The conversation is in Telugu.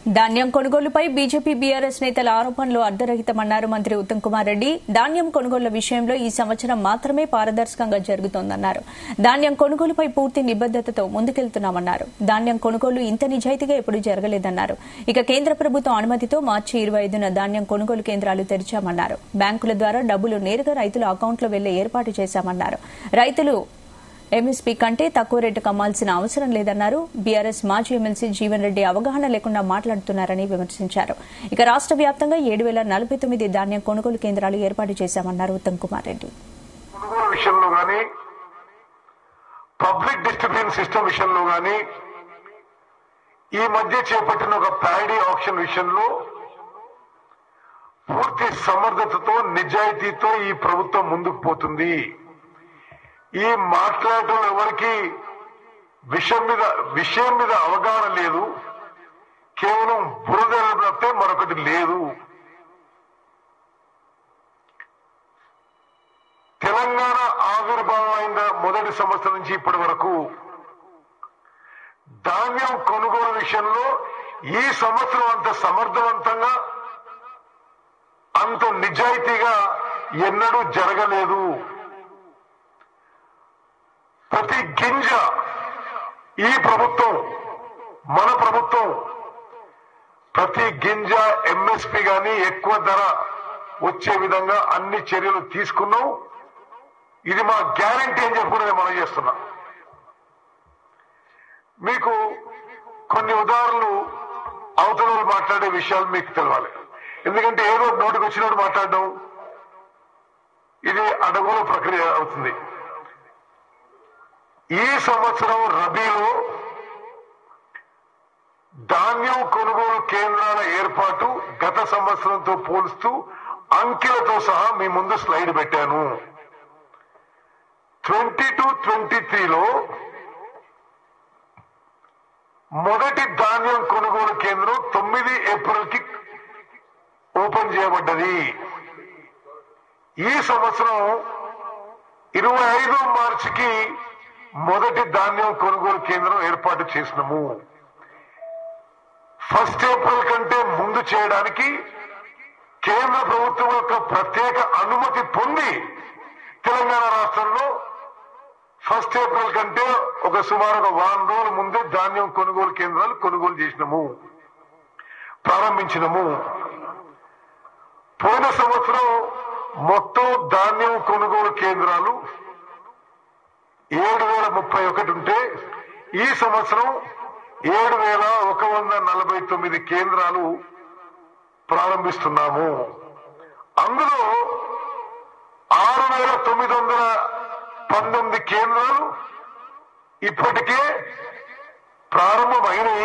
ధాన్యం కొనుగోలుపై బీజేపీ బీఆర్ఎస్ నేతల ఆరోపణలు అర్ధరహితమన్నారు మంత్రి ఉత్తమ్ కుమార్ రెడ్డి. ధాన్యం కొనుగోళ్ల విషయంలో ఈ సంవత్సరం మాత్రమే పారదర్శకంగా జరుగుతోందన్నారు. ధాన్యం కొనుగోలుపై పూర్తి నిబద్దతతో ముందుకెళ్తున్నామన్నారు. ధాన్యం కొనుగోలు ఇంత నిజాయితీగా ఎప్పుడూ జరగలేదన్నారు. ఇక కేంద్ర ప్రభుత్వం అనుమతితో మార్చి 25న ధాన్యం కొనుగోలు కేంద్రాలు తెరిచామన్నారు. బ్యాంకుల ద్వారా డబ్బులు నేరుగా రైతుల అకౌంట్లో వెళ్లే ఏర్పాటు చేశామన్నారు. రైతులు ఎంఎస్పీ కంటే తక్కువ రేటుకు అమ్మాల్సిన అవసరం లేదన్నారు. బీఆర్ఎస్ మాజీ ఎమ్మెల్సీ జీవన్ రెడ్డి అవగాహన లేకుండా మాట్లాడుతున్నారని విమర్శించారు. ఇక రాష్ట్ర వ్యాప్తంగా 7,049 ధాన్యం కొనుగోలు కేంద్రాలు ఏర్పాటు చేశామన్నారు ఉత్తమ్ కుమార్ రెడ్డి. విషయంలో గానీ పబ్లిక్ డిస్ట్రిబ్యూషన్ సిస్టమ్ విషయంలో గానీ ఈ మధ్య చేపట్టిన ఒక ప్యాడీ ఆక్షన్ విషయంలో పూర్తి సమర్థతతో నిజాయితీతో ఈ ప్రభుత్వం ముందుకు పోతుంది. ఈ మాట్లాడటం ఎవరికి విషయం మీద అవగాహన లేదు. కేవలం బురద తప్పితే మరొకటి లేదు. తెలంగాణ ఆవిర్భావం అయిన మొదటి సంవత్సరం నుంచి ఇప్పటి వరకు ధాన్యం కొనుగోలు విషయంలో ఈ సంవత్సరం అంత సమర్థవంతంగా అంత నిజాయితీగా ఎన్నడూ జరగలేదు. ప్రతి గింజ ఈ ప్రభుత్వం మన ప్రభుత్వం ప్రతి గింజ ఎంఎస్పీ గాని ఎక్కువ ధర వచ్చే విధంగా అన్ని చర్యలు తీసుకున్నాం. ఇది మా గ్యారంటీ అని చెప్పి నేను మనం చేస్తున్నా. మీకు కొన్ని ఉదాహరణలు అవతల మాట్లాడే విషయాలు మీకు తెలవాలి. ఎందుకంటే ఏదో నోటికి వచ్చినట్టు మాట్లాడడం ఇది అడగోల ప్రక్రియ అవుతుంది. ఈ సంవత్సరం రబీలో ధాన్యం కొనుగోలు కేంద్రాల ఏర్పాటు గత సంవత్సరంతో పోలుస్తూ అంకెలతో సహా మీ ముందు స్లైడ్ పెట్టాను. 22-23లో మొదటి ధాన్యం కొనుగోలు కేంద్రం 9 ఏప్రిల్కి ఓపెన్ చేయబడ్డది. ఈ సంవత్సరం 25 మార్చికి మొదటి ధాన్యం కొనుగోలు కేంద్రం ఏర్పాటు చేసినాము. 1 ఏప్రిల్ కంటే ముందు చేయడానికి కేంద్ర ప్రభుత్వం యొక్క ప్రత్యేక అనుమతి పొంది తెలంగాణ రాష్ట్రంలో 1 ఏప్రిల్ కంటే సుమారు 1 వారం రోజుల ముందే ధాన్యం కొనుగోలు కేంద్రాలు కొనుగోలు చేసినాము, ప్రారంభించినము. పోయిన సంవత్సరం మొత్తం ధాన్యం కొనుగోలు కేంద్రాలు 7,031 ఉంటే ఈ సంవత్సరం 7,149 కేంద్రాలు ప్రారంభిస్తున్నాము. అందులో 6,919 కేంద్రాలు ఇప్పటికే ప్రారంభమైనవి.